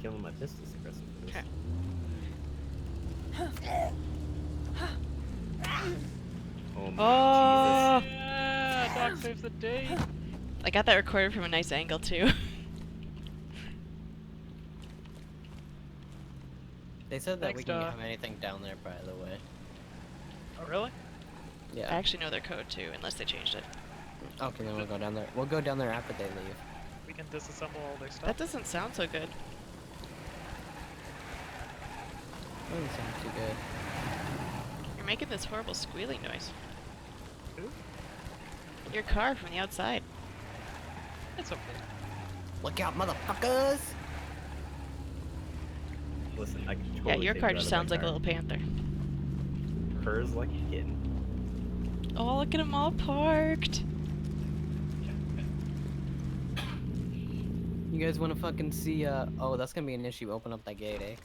killing my pistol suppressor for this. Okay. Oh my Oh! Yeah, Doc saves the day. I got that recorded from a nice angle too. They said that Thanks, we can Doc. have anything down there, by the way. Oh, really? Yeah. I actually know their code too, unless they changed it. Okay, then we'll go down there. We'll go down there after they leave. We can disassemble all their That stuff. doesn't sound so good. Doesn't sound too good. You're making this horrible squealing noise. Who? Your car from the outside. It's okay. Look out, motherfuckers! Listen, I can totally Yeah, your take car you out just of my sounds like a car. little panther. Purrs like a kitten. Oh, look at them all parked. You guys wanna fucking see, oh, that's gonna be an issue. Open up that gate, eh?